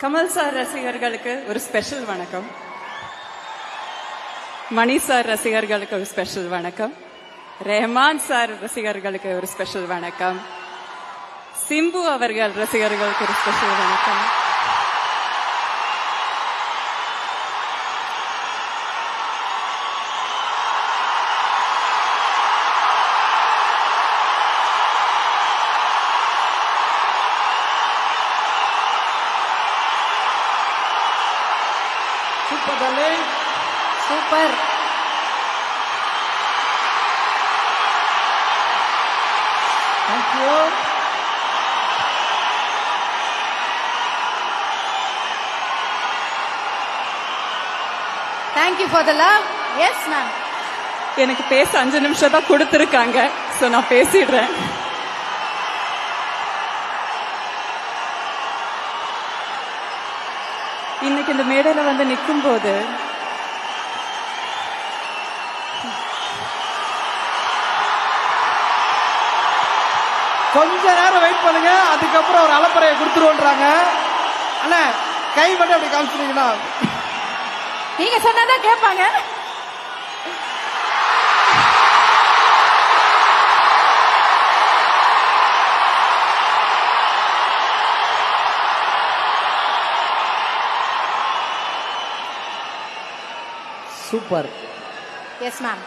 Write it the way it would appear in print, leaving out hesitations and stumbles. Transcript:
Kamal sir ரசிகர்களுக்கு ஒரு special வணக்கம். மணி சார் ரசிகர்களுக்கு ஒரு ஸ்பெஷல் வணக்கம். ரெஹ்மான் சார் ரசிகர்களுக்கு ஒரு ஸ்பெஷல் வணக்கம். சிம்பு அவர்கள் ரசிகர்களுக்கு ஒரு ஸ்பெஷல் வணக்கம். Super darling, super. Thank you. Thank you for the love. Yes, ma'am. எனக்கு பேச 5 நிமிஷம் தான் கொடுத்திருக்காங்க. சோ நான் பேசிடுறேன். இன்னைக்கு இந்த மேடையில வந்து நிற்கும் போது கொஞ்ச நேரம் வெயிட் பண்ணுங்க, அதுக்கப்புறம் ஒரு அலப்பறையை கொடுத்துருவோன்றாங்க. அண்ணா கை மட்டும் அப்படி காமிச்சிட்டீங்கன்னா நீங்க சொன்னாதான் கேட்பாங்க. சூப்பர். Yes, ma'am.